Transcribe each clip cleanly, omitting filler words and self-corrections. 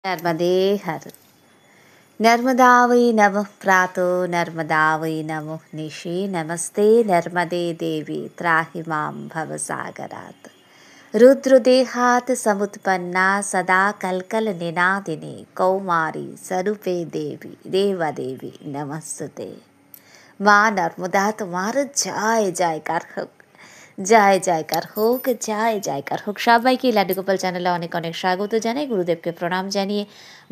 नर्मदे हर नर्मदा वै नमः प्रातो नर्मदा वै नमः निशि नमस्ते नर्मदे देवी त्राहि मां भवसागरात् रुद्रदेहात् समुत्पन्ना सदा कल्कलनिनादिनी कौमारी स्वरूपे देवी देवदेवी नमस्ते মা নর্মদা তোমার জয় জয়কার হোক, জয় জয়কার হোক, জয় জয়কার হোক। সবাইকে লাড্ডু গোপাল চ্যানেলে অনেক অনেক স্বাগত জানাই। গুরুদেবকে প্রণাম জানিয়ে,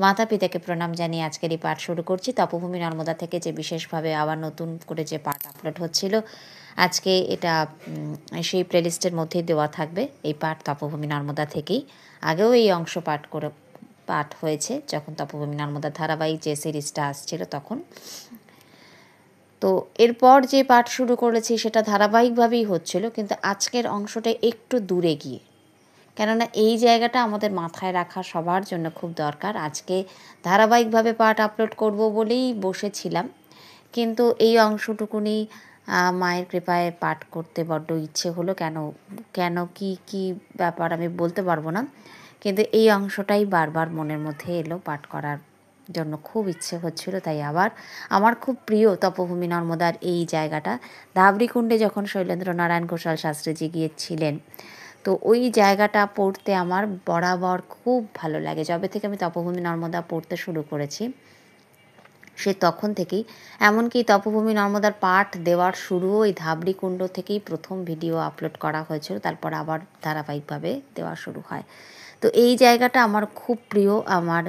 মাতা পিতাকে প্রণাম জানিয়ে আজকের এই পাঠ শুরু করছি। তপভূমি নর্মদা থেকে যে বিশেষভাবে আবার নতুন করে যে পাঠ আপলোড হচ্ছিল, আজকে এটা সেই প্লেলিস্টের মধ্যেই দেওয়া থাকবে। এই পাঠ তপভূমি নর্মদা থেকেই আগেও এই অংশ পাঠ হয়েছে, যখন তপভূমি নর্মদা ধারাবাহিক যে সিরিজটা আসছিল তখন। তো এরপর যে পাঠ শুরু করেছি সেটা ধারাবাহিকভাবেই হচ্ছিল, কিন্তু আজকের অংশটা একটু দূরে গিয়ে, কেননা এই জায়গাটা আমাদের মাথায় রাখা সবার জন্য খুব দরকার। আজকে ধারাবাহিকভাবে পাঠ আপলোড করব বলেই বসেছিলাম, কিন্তু এই অংশটুকুনি মায়ের কৃপায় পাঠ করতে বড্ড ইচ্ছে হলো। কেন কি ব্যাপার আমি বলতে পারবো না, কিন্তু এই অংশটাই বারবার মনের মধ্যে এলো, পাঠ করার জন্য খুব ইচ্ছে হচ্ছিল। তাই আবার আমার খুব প্রিয় তপভূমি নর্মদার এই জায়গাটা, ধাবড়িকুণ্ডে যখন শৈলেন্দ্রনারায়ণ ঘোষাল শাস্ত্রীজি গিয়েছিলেন, তো ওই জায়গাটা পড়তে আমার বরাবর খুব ভালো লাগে। যবে থেকে আমি তপভূমি নর্মদা পড়তে শুরু করেছি সে তখন থেকেই, এমনকি তপভূমি নর্মদার পাঠ দেওয়ার শুরুও ওই ধাবড়িকুণ্ড থেকেই প্রথম ভিডিও আপলোড করা হয়েছিল, তারপর আবার ধারাবাহিকভাবে দেওয়া শুরু হয়। তো এই জায়গাটা আমার খুব প্রিয়। আমার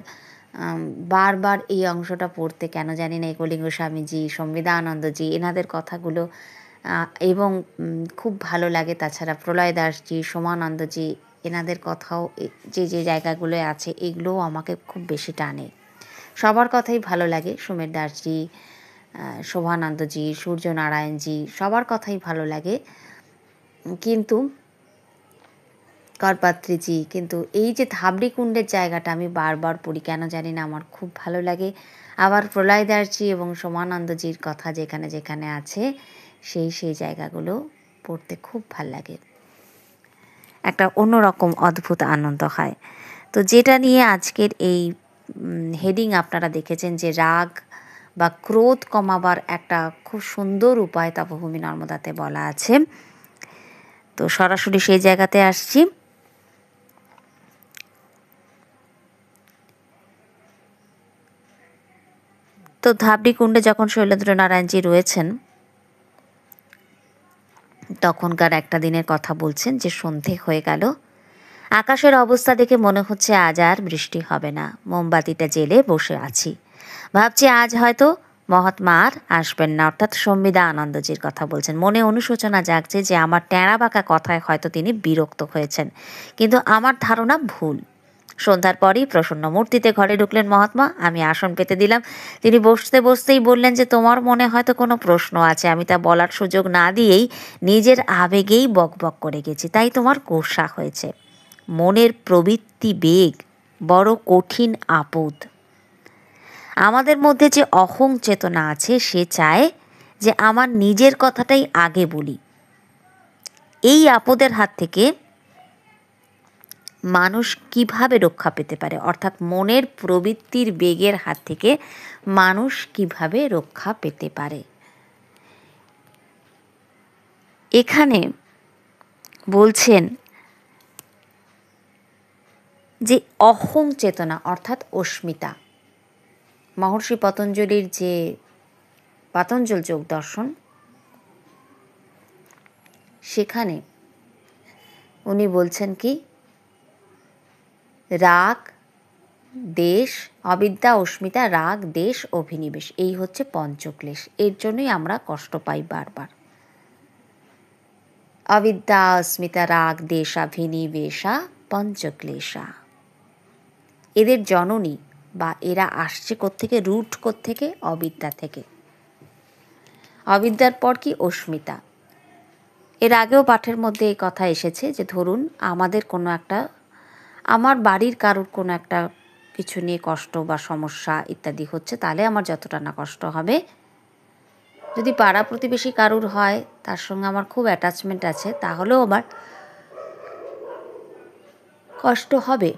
বারবার এই অংশটা পড়তে কেন জানি না, একলিঙ্গ স্বামীজি, সম্বিদানন্দজি, এনাদের কথাগুলো এবং খুব ভালো লাগে। তাছাড়া প্রলয় দাসজি, সোমানন্দজি, এনাদের কথাও যে জায়গাগুলো আছে এগুলোও আমাকে খুব বেশি টানে। সবার কথাই ভালো লাগে, সোমের দাসজি, শোভানন্দজি, সূর্যনারায়ণজি, সবার কথাই ভালো লাগে, কিন্তু করপাত্রীজি। কিন্তু এই যে ধাবড়িকুণ্ডের জায়গাটা আমি বারবার পড়ি, কেন জানি না আমার খুব ভালো লাগে। আবার প্রলয় দাসজি এবং সোমানন্দজির কথা যেখানে যেখানে আছে সেই জায়গাগুলো পড়তে খুব ভাল লাগে, একটা অন্যরকম অদ্ভুত আনন্দ হয়। তো যেটা নিয়ে আজকের এই হেডিং আপনারা দেখেছেন, যে রাগ বা ক্রোধ কমাবার একটা খুব সুন্দর উপায় তপভূমি নর্মদাতে বলা আছে। তো সরাসরি সেই জায়গাতে আসছি। তো ধাবড়িকুণ্ডে যখন শৈলেন্দ্রনারায়ণজি রয়েছেন, তখনকার একটা দিনের কথা বলছেন, যে সন্ধে হয়ে গেল, আকাশের অবস্থা দেখে মনে হচ্ছে আজ আর বৃষ্টি হবে না। মোমবাতিটা জেলে বসে আছি, ভাবছি আজ হয়তো মহাত্মা আর আসবেন না, অর্থাৎ সম্বিদানন্দজির কথা বলছেন। মনে অনুশোচনা জাগছে যে আমার ট্যাঁড়া বাঁকা কথায় হয়তো তিনি বিরক্ত হয়েছেন, কিন্তু আমার ধারণা ভুল। সন্ধ্যার পরই প্রসন্ন মূর্তিতে ঘরে ঢুকলেন মহাত্মা। আমি আসন পেতে দিলাম। তিনি বসতে বসতেই বললেন যে তোমার মনে হয়তো কোনো প্রশ্ন আছে। আমি তা বলার সুযোগ না দিয়েই নিজের আবেগেই বকবক করে গেছি, তাই তোমার গোসা হয়েছে। মনের প্রবৃত্তি বেগ বড় কঠিন আপদ। আমাদের মধ্যে যে অহং চেতনা আছে সে চায় যে আমার নিজের কথাটাই আগে বলি। এই আপদের হাত থেকে মানুষ কিভাবে রক্ষা পেতে পারে, অর্থাৎ মনের প্রবৃত্তির বেগের হাত থেকে মানুষ কিভাবে রক্ষা পেতে পারে। এখানে বলছেন যে অহং চেতনা অর্থাৎ অস্মিতা, মহর্ষি পতঞ্জলির যে পাতঞ্জল যোগ দর্শন, সেখানে উনি বলছেন কি, রাগ, দেশ, অবিদ্যা, অস্মিতা, রাগ, দেশ, অভিনিবেশ, এই হচ্ছে পঞ্চক্লেশ। এর জন্যই আমরা কষ্ট পাই বারবার। অবিদ্যা, অস্মিতা, রাগ, দেশাভিনিবেশা পঞ্চক্লেশা। এদের জননী বা এরা আসছে কোত্থেকে, রুট কোত্থেকে, অবিদ্যা থেকে। অবিদ্যার পর কি, অস্মিতা। এর আগেও পাঠের মধ্যে এই কথা এসেছে যে ধরুন আমাদের কোনো একটা, আমার বাড়ির কারোর কোনো একটা কিছু নিয়ে কষ্ট বা সমস্যা ইত্যাদি হচ্ছে, তাহলে আমার যতটা না কষ্ট হবে, যদি পাড়া প্রতিবেশী কারুর হয়, তার সঙ্গে আমার খুব অ্যাটাচমেন্ট আছে, তাহলেও আমার কষ্ট হবে।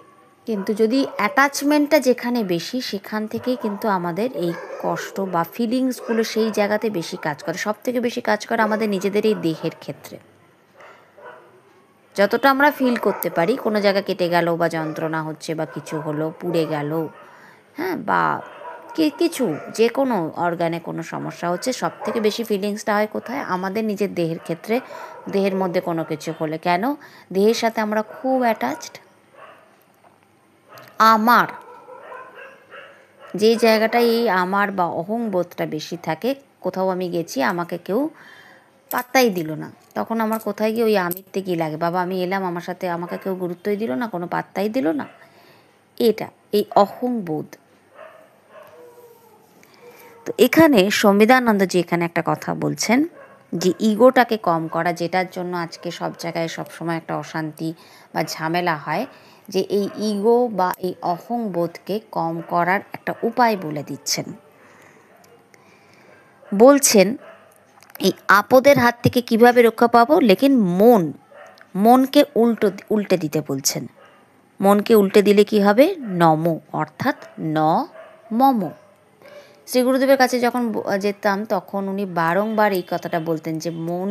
কিন্তু যদি অ্যাটাচমেন্টটা যেখানে বেশি, সেখান থেকেই কিন্তু আমাদের এই কষ্ট বা ফিলিংসগুলো সেই জায়গাতে বেশি কাজ করে। সব থেকে বেশি কাজ করে আমাদের নিজেদের এই দেহের ক্ষেত্রে। যতটা আমরা ফিল করতে পারি কোনো জায়গা কেটে গেল বা যন্ত্রণা হচ্ছে বা কিছু হলো, পুড়ে গেল, হ্যাঁ, বা কিছু যে কোনো অর্গানে কোনো সমস্যা হচ্ছে, সব থেকে বেশি ফিলিংসটা হয় কোথায়? আমাদের নিজের দেহের ক্ষেত্রে। দেহের মধ্যে কোনো কিছু হলে, কেন? দেহের সাথে আমরা খুব অ্যাটাচড। আমার যে জায়গাটায় এই আমার বা অহংবোধটা বেশি থাকে, কোথাও আমি গেছি, আমাকে কেউ পাত্তাই দিল না, তখন আমার কোথায় গিয়ে ওই আমিরতে কী লাগে, বাবা আমি এলাম, আমার সাথে আমাকে কেউ গুরুত্বই দিল না, কোনো পাত্তাই দিল না, এটা এই অহংবোধ। তো এখানে সংবিধানন্দজি এখানে একটা কথা বলছেন যে ইগোটাকে কম করা, যেটার জন্য আজকে সব জায়গায় সবসময় একটা অশান্তি বা ঝামেলা হয়, যে এই ইগো বা এই অহংবোধকে কম করার একটা উপায় বলে দিচ্ছেন। বলছেন এই আপদের হাত থেকে কিভাবে রক্ষা পাবো, লেকিন মনকে উল্টে দিতে বলছেন। মনকে উল্টে দিলে কি হবে? নম, অর্থাৎ ন মম। শ্রী গুরুদেবের কাছে যখন যেতাম তখন উনি বারংবার এই কথাটা বলতেন যে মন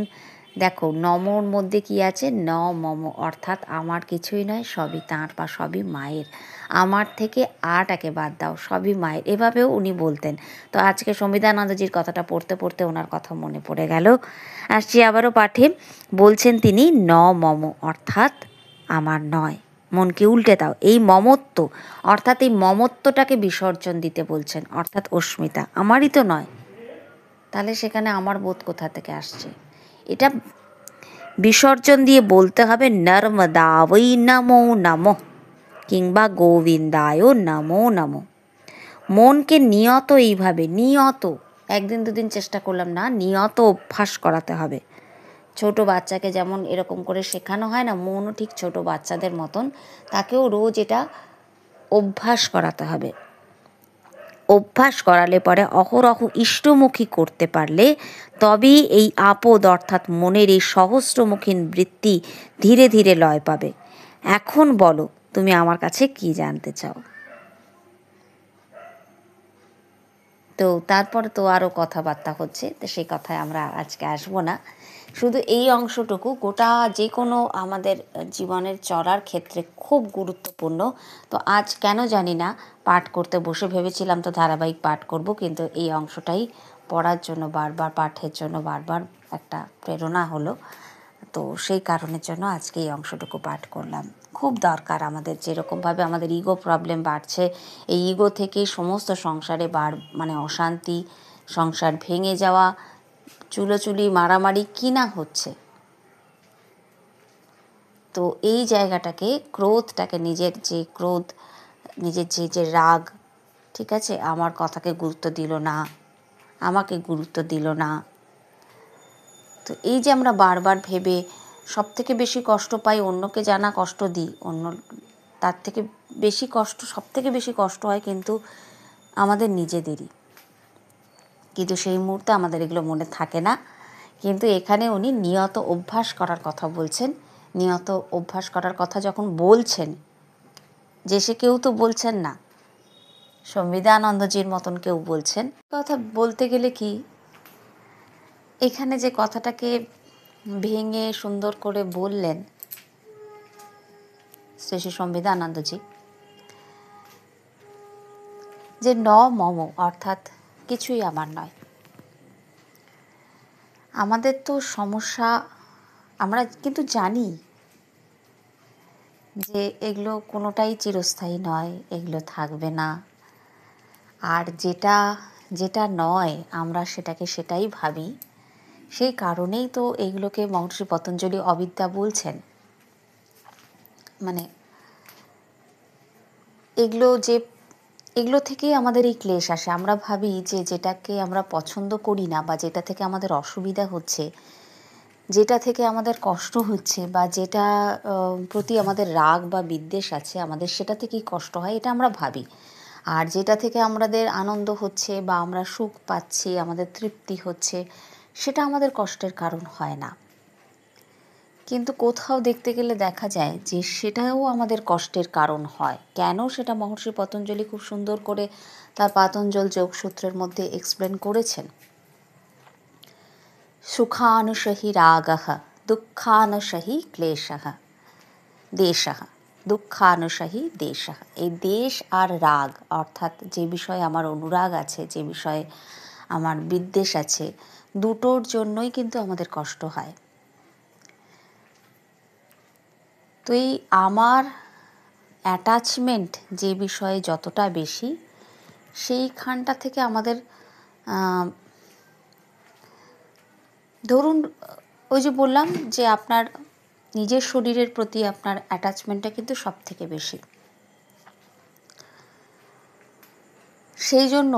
দেখো, নমর মধ্যে কি আছে? ন মম, অর্থাৎ আমার কিছুই নয়, সবই তাঁর বা সবই মায়ের। আমার থেকে আটাকে বাদ দাও, সবই মায়ের। এভাবেও উনি বলতেন। তো আজকে সংবিধানানন্দজির কথাটা পড়তে পড়তে ওনার কথা মনে পড়ে গেল। আসছি আবারও পাঠে। বলছেন তিনি ন মম, অর্থাৎ আমার নয়, মনকে উল্টে দাও। এই মমত্ব, অর্থাৎ এই মমত্বটাকে বিসর্জন দিতে বলছেন, অর্থাৎ অস্মিতা, আমারই তো নয়। তাহলে সেখানে আমার বোধ কোথা থেকে আসছে? এটা বিসর্জন দিয়ে বলতে হবে নর্মদাবৈ নমো নমঃ, কিংবা গোবিন্দায় নমো নমঃ। মনকে নিয়ত এইভাবে, নিয়ত, একদিন দুদিন চেষ্টা করলাম না, নিয়ত অভ্যাস করাতে হবে। ছোট বাচ্চাকে যেমন এরকম করে শেখানো হয় না, মনও ঠিক ছোট বাচ্চাদের মতন, তাকেও রোজ এটা অভ্যাস করাতে হবে। অভ্যাস করালে পরে অহরহ ইষ্টমুখী করতে পারলে তবেই এই আপদ, অর্থাৎ মনের এই সহস্রমুখী বৃত্তি ধীরে ধীরে লয় পাবে। এখন বলো তুমি আমার কাছে কি জানতে চাও? তো তারপরে তো আরও কথাবার্তা হচ্ছে, তো সেই কথায় আমরা আজকে আসবো না। শুধু এই অংশটুকু গোটা যে কোনো আমাদের জীবনের চলার ক্ষেত্রে খুব গুরুত্বপূর্ণ। তো আজ কেন জানি না পাঠ করতে বসে, ভেবেছিলাম তো ধারাবাহিক পাঠ করব, কিন্তু এই অংশটাই পড়ার জন্য বারবার, পাঠের জন্য বারবার একটা প্রেরণা হলো। তো সেই কারণের জন্য আজকে এই অংশটুকু পাঠ করলাম। খুব দরকার আমাদের, যেরকমভাবে আমাদের ইগো প্রবলেম বাড়ছে, এই ইগো থেকেই সমস্ত সংসারে মানে অশান্তি, সংসার ভেঙে যাওয়া, চুলোচুলি মারামারি কি না হচ্ছে। তো এই জায়গাটাকে, ক্রোধটাকে, নিজের যে ক্রোধ, নিজের যে রাগ, ঠিক আছে, আমার কথাকে গুরুত্ব দিল না, আমাকে গুরুত্ব দিল না, তো এই যে আমরা বারবার ভেবে সব থেকে বেশি কষ্ট পাই, অন্যকে জানা কষ্ট দিই, অন্য তার থেকে বেশি কষ্ট, সব থেকে বেশি কষ্ট হয় কিন্তু আমাদের নিজেদেরই। কিন্তু সেই মুহূর্তে আমাদের এগুলো মনে থাকে না। কিন্তু এখানে উনি নিয়ত অভ্যাস করার কথা বলছেন। নিয়ত অভ্যাস করার কথা যখন বলছেন, যে সে কেউ তো বলছেন না, সংবিধানন্দজির মতন কেউ বলছেন। কথা বলতে গেলে কি, এখানে যে কথাটাকে ভেঙে সুন্দর করে বললেন শ্রী শ্রী সংবিধানন্দজি, যে ন মম, অর্থাৎ কিছুই আমার নয়। আমাদের তো সমস্যা, আমরা কিন্তু জানি যে এগুলো কোনোটাই চিরস্থায়ী নয়, এগুলো থাকবে না। আর যেটা যেটা নয় আমরা সেটাকে সেটাই ভাবি। সেই কারণেই তো এইগুলোকে মহর্ষি পতঞ্জলি অবিদ্যা বলছেন। মানে এগুলো থেকেই আমাদের এই ক্লেশ আসে। আমরা ভাবি যে যেটাকে আমরা পছন্দ করি না, বা যেটা থেকে আমাদের অসুবিধা হচ্ছে, যেটা থেকে আমাদের কষ্ট হচ্ছে, বা যেটা প্রতি আমাদের রাগ বা বিদ্বেষ আছে আমাদের, সেটা থেকেই কষ্ট হয়, এটা আমরা ভাবি। আর যেটা থেকে আমাদের আনন্দ হচ্ছে বা আমরা সুখ পাচ্ছি, আমাদের তৃপ্তি হচ্ছে, সেটা আমাদের কষ্টের কারণ হয় না। কিন্তু কোথাও দেখতে গেলে দেখা যায় যে সেটাও আমাদের কষ্টের কারণ হয়। কেন, সেটা মহর্ষি পতঞ্জলি খুব সুন্দর করে তার পাতঞ্জল যোগসূত্রের মধ্যে এক্সপ্লেন করেছেন। সুখানুসহি রাগঃ দুঃখানুসহি ক্লেশঃ দেশঃ দুঃখানুসহি দেশঃ। এই দেশ আর রাগ, অর্থাৎ যে বিষয়ে আমার অনুরাগ আছে, যে বিষয়ে আমার বিদ্বেষ আছে, দুটোর জন্যই কিন্তু আমাদের কষ্ট হয়। তো এই আমার অ্যাটাচমেন্ট যে বিষয়ে যতটা বেশি, সেইখানটা থেকে আমাদের ধরুন ওই যে বললাম যে আপনার নিজের শরীরের প্রতি আপনার অ্যাটাচমেন্টটা কিন্তু সব থেকে বেশি। সেই জন্য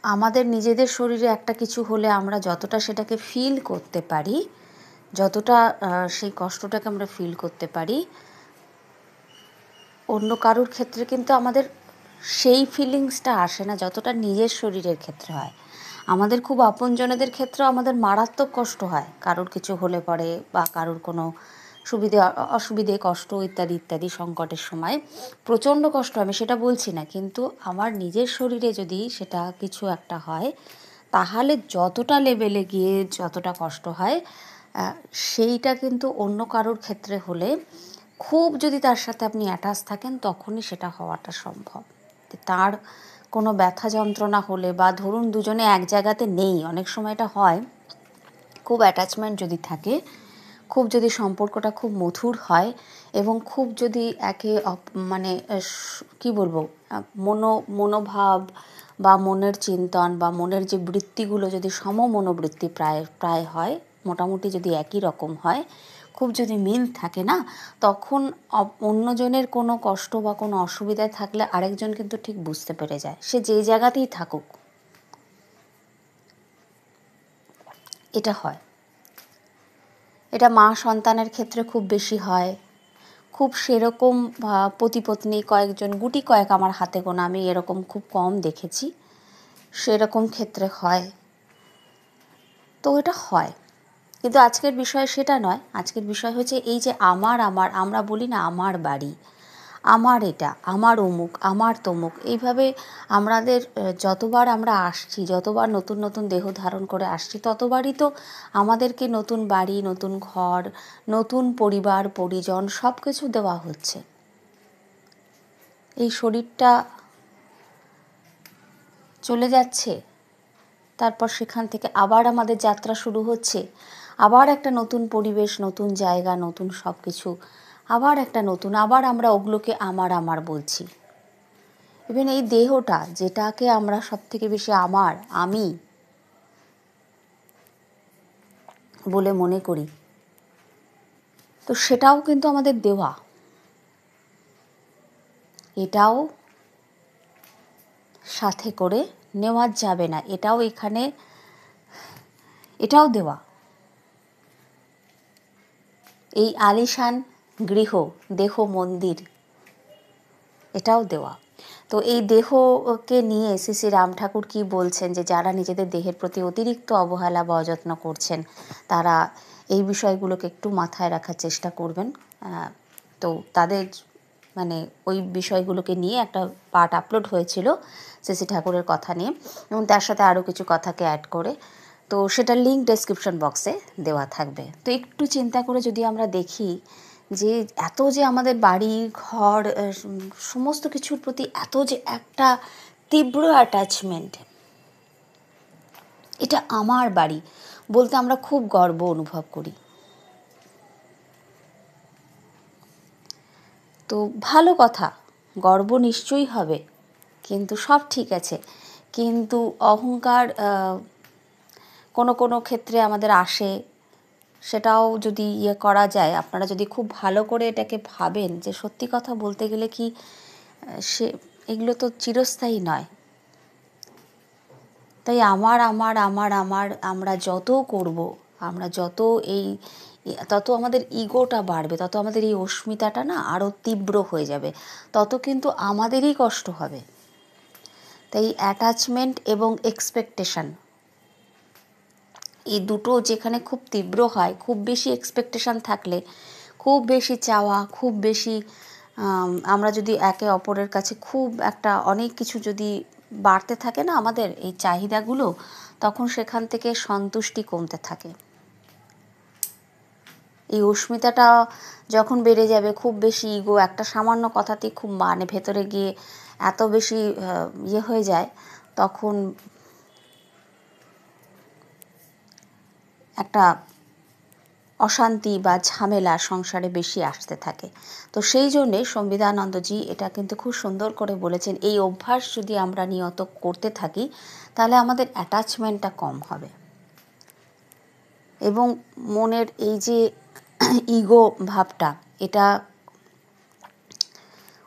আমাদের নিজেদের শরীরে একটা কিছু হলে আমরা যতটা সেটাকে ফিল করতে পারি, যতটা সেই কষ্টটাকে আমরা ফিল করতে পারি, অন্য কারোর ক্ষেত্রে কিন্তু আমাদের সেই ফিলিংসটা আসে না যতটা নিজের শরীরের ক্ষেত্রে হয়। আমাদের খুব আপনজনেদের ক্ষেত্রেও আমাদের মারাত্মক কষ্ট হয় কারোর কিছু হলে পরে, বা কারোর কোনো অসুবিধে কষ্ট ইত্যাদি ইত্যাদি সংকটের সময় প্রচণ্ড কষ্ট, আমি সেটা বলছি না, কিন্তু আমার নিজের শরীরে যদি সেটা কিছু একটা হয় তাহলে যতটা লেভেলে গিয়ে যতটা কষ্ট হয়, সেইটা কিন্তু অন্য কারোর ক্ষেত্রে হলে, খুব যদি তার সাথে আপনি অ্যাটাচ থাকেন, তখনই সেটা হওয়াটা সম্ভব। তার কোনো ব্যথা যন্ত্রণা হলে, বা ধরুন দুজনে এক জায়গাতে নেই, অনেক সময় এটা হয়, খুব অ্যাটাচমেন্ট যদি থাকে, খুব যদি সম্পর্কটা খুব মধুর হয়, এবং খুব যদি একে মানে কি বলবো, মনোভাব বা মনের চিন্তন বা মনের যে বৃত্তিগুলো যদি মনোবৃত্তি প্রায় হয়, মোটামুটি যদি একই রকম হয়, খুব যদি মিল থাকে না, তখন অন্যজনের কোনো কষ্ট বা কোনো অসুবিধায় থাকলে আরেকজন কিন্তু ঠিক বুঝতে পেরে যায়, সে যেই জায়গাতেই থাকুক। এটা হয়, এটা মা সন্তানের ক্ষেত্রে খুব বেশি হয়। খুব সেরকম পতিপত্নী কয়েকজন, গুটি কয়েক আমার হাতে গোনা, আমি এরকম খুব কম দেখেছি, সেরকম ক্ষেত্রে হয়। তো এটা হয়, কিন্তু আজকের বিষয় সেটা নয়। আজকের বিষয় হচ্ছে এই যে আমরা বলি না আমার বাড়ি, আমার এটা, আমার অমুক, আমার তমুক, এইভাবে আমাদের যতবার আমরা আসছি, যতবার নতুন নতুন দেহ ধারণ করে আসছি, ততবারই তো আমাদেরকে নতুন বাড়ি, নতুন ঘর, নতুন পরিবার পরিজন সব কিছু দেওয়া হচ্ছে। এই শরীরটা চলে যাচ্ছে, তারপর সেখান থেকে আবার আমাদের যাত্রা শুরু হচ্ছে, আবার একটা নতুন পরিবেশ, নতুন জায়গা, নতুন সব কিছু, আবার একটা নতুন, আবার আমরা ওগুলোকে আমার বলছি। ইভেন এই দেহটা, যেটাকে আমরা সব থেকে বেশি আমি বলে মনে করি, তো সেটাও কিন্তু আমাদের দেওয়া, এটাও সাথে করে নেওয়া যাবে না, এটাও এটাও দেওয়া। এই আলিশান গৃহ, দেহ মন্দির, এটাও দেওয়া। তো এই দেহকে নিয়ে শ্রী শ্রী রাম ঠাকুর কী বলছেন, যে যারা নিজেদের দেহের প্রতি অতিরিক্ত অবহেলা বা অযত্ন করছেন, তারা এই বিষয়গুলোকে একটু মাথায় রাখার চেষ্টা করবেন। তো তাদের মানে ওই বিষয়গুলোকে নিয়ে একটা পার্ট আপলোড হয়েছিল শ্রী শ্রী ঠাকুরের কথা নিয়ে, এবং তার সাথে আরও কিছু কথাকে অ্যাড করে, তো সেটার লিঙ্ক ডেসক্রিপশন বক্সে দেওয়া থাকবে। তো একটু চিন্তা করে যদি আমরা দেখি যে এত যে আমাদের বাড়ি ঘর সমস্ত কিছুর প্রতি এত যে একটা তীব্র অ্যাটাচমেন্ট, এটা আমার বাড়ি বলতে আমরা খুব গর্ব অনুভব করি। তো ভালো কথা, গর্ব নিশ্চয়ই হবে, কিন্তু সব ঠিক আছে, কিন্তু অহংকার কোনো কোনো ক্ষেত্রে আমাদের আসে, সেটাও যদি করা যায়, আপনারা যদি খুব ভালো করে এটাকে ভাবেন, যে সত্যি কথা বলতে গেলে কি সে এগুলো তো চিরস্থায়ী নয়। তাই আমরা যত করব, আমরা যত তত আমাদের ইগোটা বাড়বে, তত আমাদের এই অস্মিতাটা না আরও তীব্র হয়ে যাবে, তত কিন্তু আমাদেরই কষ্ট হবে। তাই অ্যাটাচমেন্ট এবং এক্সপেকটেশন, এই দুটো যেখানে খুব তীব্র হয়, খুব বেশি এক্সপেকটেশন থাকলে, খুব বেশি চাওয়া, খুব বেশি আমরা যদি একে অপরের কাছে খুব একটা অনেক কিছু যদি বাড়তে থাকে না আমাদের এই চাহিদাগুলো, তখন সেখান থেকে সন্তুষ্টি কমতে থাকে। এই অস্মিতাটা যখন বেড়ে যাবে, খুব বেশি ইগো, একটা সামান্য কথাতেই খুব মানে ভেতরে গিয়ে এত বেশি হয়ে যায়, তখন একটা অশান্তি বা ঝামেলা সংসারে বেশি আসতে থাকে। তো সেই জন্যে সংবিধানন্দজি এটা কিন্তু খুব সুন্দর করে বলেছেন, এই অভ্যাস যদি আমরা নিয়ত করতে থাকি তাহলে আমাদের অ্যাটাচমেন্টটা কম হবে এবং মনের এই যে ইগো ভাবটা, এটা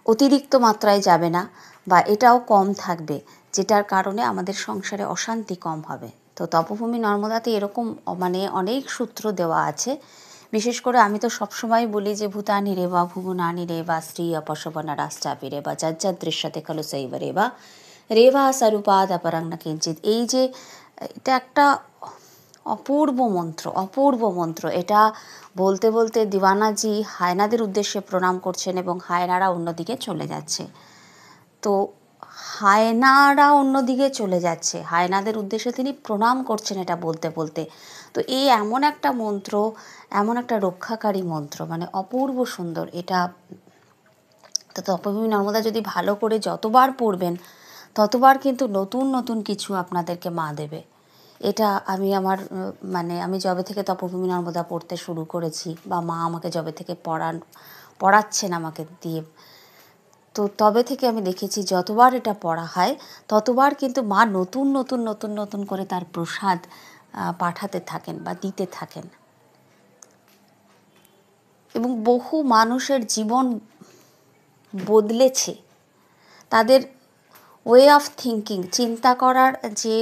অতিরিক্ত মাত্রায় যাবে না বা এটাও কম থাকবে, যেটার কারণে আমাদের সংসারে অশান্তি কম হবে। তো তপভূমি নর্মদাতে এরকম মানে অনেক সূত্র দেওয়া আছে। বিশেষ করে আমি তো সবসময় বলি যে ভূতানি রে বা ভুবনানি রে বা স্ত্রী অপশবনা রাষ্ট্রাপি রে বা যজ্জাত দৃশ্যতে খলু শৈব রে বা রেবা স্বরূপাদ অপরাং না কিঞ্চিত। এই যে এটা একটা অপূর্ব মন্ত্র, অপূর্ব মন্ত্র। এটা বলতে বলতে দিওয়ানাজি হায়নাদের উদ্দেশ্যে প্রণাম করছেন এবং হায়নারা অন্যদিকে চলে যাচ্ছে। তো হায়নারা অন্যদিকে চলে যাচ্ছে, হায়নাদের উদ্দেশ্যে তিনি প্রণাম করছেন এটা বলতে বলতে। তো এই এমন একটা মন্ত্র, এমন একটা রক্ষাকারী মন্ত্র, মানে অপূর্ব সুন্দর এটা। তো তপভূমি নর্মদা যদি ভালো করে যতবার পড়বেন ততবার কিন্তু নতুন নতুন কিছু আপনাদেরকে মা দেবে। এটা আমি আমার মানে আমি যবে থেকে তপভূমি নর্মদা পড়তে শুরু করেছি বা মা আমাকে যবে থেকে পড়াচ্ছেন আমাকে দিয়ে, তো তবে থেকে আমি দেখেছি যতবার এটা পড়া হয় ততবার কিন্তু মা নতুন নতুন নতুন নতুন করে তার প্রসাদ পাঠাতে থাকেন বা দিতে থাকেন এবং বহু মানুষের জীবন বদলেছে। তাদের ওয়ে অফ থিঙ্কিং, চিন্তা করার যে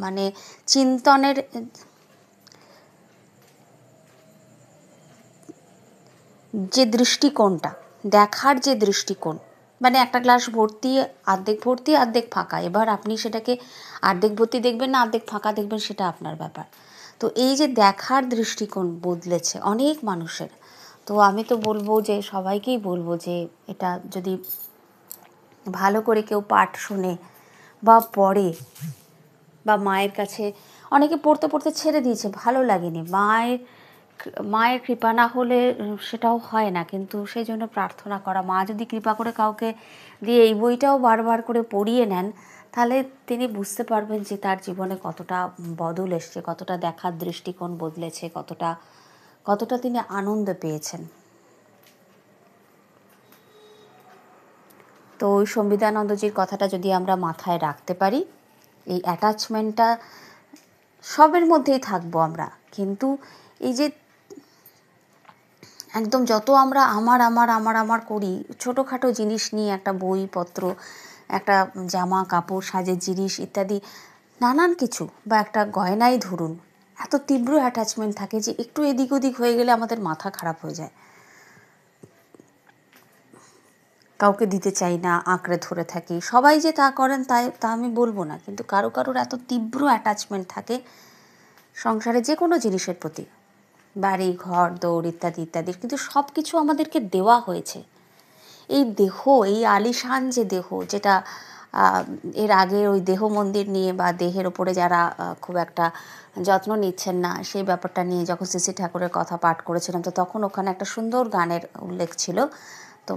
মানে চিন্তনের যে দৃষ্টিকোণটা, দেখার যে দৃষ্টিকোণ, মানে একটা গ্লাস ভর্তি, অর্ধেক ফাঁকা, এবার আপনি সেটাকে অর্ধেক ভর্তি দেখবেন না অর্ধেক ফাঁকা দেখবেন সেটা আপনার ব্যাপার। তো এই যে দেখার দৃষ্টিকোণ বদলেছে অনেক মানুষের। তো আমি তো বলবো যে সবাইকেই বলবো যে এটা যদি ভালো করে কেউ পাঠ শোনে বা পড়ে বা মায়ের কাছে, অনেকে পড়তে পড়তে ছেড়ে দিয়েছে, ভালো লাগেনি, মায়ের কৃপা না হলে সেটাও হয় না, কিন্তু সেই জন্য প্রার্থনা করা, মা যদি কৃপা করে কাউকে দিয়ে এই বইটাও বারবার করে পড়িয়ে নেন তাহলে তিনি বুঝতে পারবেন যে তার জীবনে কতটা বদল এসছে, কতটা দেখার দৃষ্টিকোণ বদলেছে, কতটা তিনি আনন্দ পেয়েছেন। তো ওই সংবিধানন্দজির কথাটা যদি আমরা মাথায় রাখতে পারি, এই অ্যাটাচমেন্টটা সবের মধ্যেই থাকবো আমরা, কিন্তু এই যে একদম যত আমরা আমার আমার আমার আমার করি, ছোটোখাটো জিনিস নিয়ে, একটা বইপত্র, একটা জামা কাপড়, সাজের জিনিস ইত্যাদি নানান কিছু, বা একটা গয়নাই ধরুন, এত তীব্র অ্যাটাচমেন্ট থাকে যে একটু এদিক ওদিক হয়ে গেলে আমাদের মাথা খারাপ হয়ে যায়, কাউকে দিতে চাই না, আঁকড়ে ধরে থাকি। সবাই যে তা করেন তা আমি বলবো না, কিন্তু কারোর এত তীব্র অ্যাটাচমেন্ট থাকে সংসারে যে কোনো জিনিসের প্রতি, বাড়ি ঘর দৌড় ইত্যাদি ইত্যাদি, কিন্তু সব কিছু আমাদেরকে দেওয়া হয়েছে। এই দেহ, এই আলিশান যে দেহ, যেটা এর আগে ওই দেহ মন্দির নিয়ে বা দেহের ওপরে যারা খুব একটা যত্ন নিচ্ছেন না সেই ব্যাপারটা নিয়ে যখন শ্রী ঠাকুরের কথা পাঠ করেছিলাম, তো তখন ওখানে একটা সুন্দর গানের উল্লেখ ছিল। তো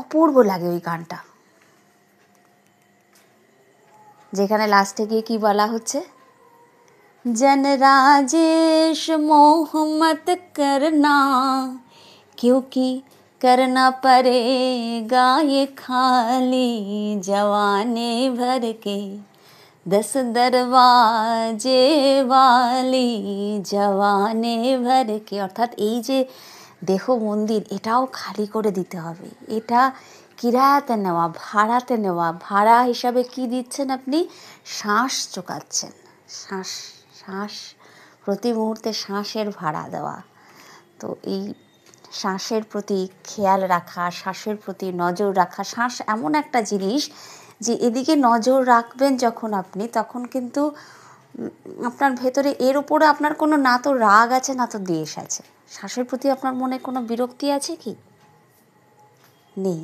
অপূর্ব লাগে ওই গানটা, যেখানে লাস্টে গিয়ে কি বলা হচ্ছে, जन राजेश मोह मत करना क्योंकि करना पड़ेगा ये खाली जवाने भर के 10 दरवाजे वाली जवाने भर के। অর্থাৎ এই যে দেহ মন্দির, এটাও খালি করে দিতে হবে, এটা কিরায়াতে নেওয়া, ভাড়াতে নেওয়া। ভাড়া হিসাবে কি দিচ্ছেন আপনি? শ্বাস চোকাচ্ছেন, শ্বাস শ্বাস প্রতি মুহূর্তে শ্বাসের ভাড়া দেওয়া। তো এই শ্বাসের প্রতি খেয়াল রাখা, শ্বাসের প্রতি নজর রাখা, শ্বাস এমন একটা জিনিস যে এদিকে নজর রাখবেন যখন আপনি, তখন কিন্তু আপনার ভেতরে এর উপরে আপনার কোনো না তো রাগ আছে না তো দ্বেষ আছে। শ্বাসের প্রতি আপনার মনে কোনো বিরক্তি আছে কি? নেই।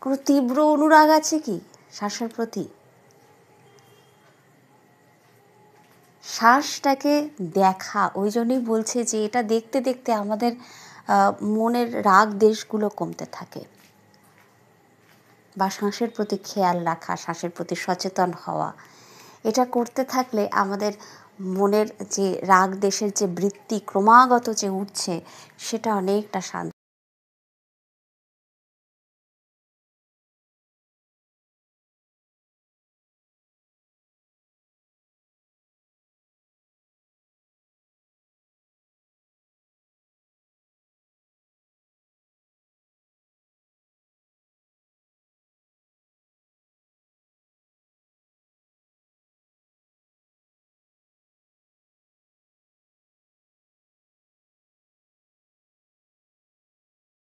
কোনো তীব্র অনুরাগ আছে কি শ্বাসের প্রতি? শ্বাসটাকে দেখা, ওই জন্যই বলছে যে এটা দেখতে দেখতে আমাদের মনের রাগ দেশগুলো কমতে থাকে। বা শ্বাসের প্রতি খেয়াল রাখা, শ্বাসের প্রতি সচেতন হওয়া, এটা করতে থাকলে আমাদের মনের যে রাগ দেশের যে বৃত্তি ক্রমাগত যে উঠছে, সেটা অনেকটা শান্ত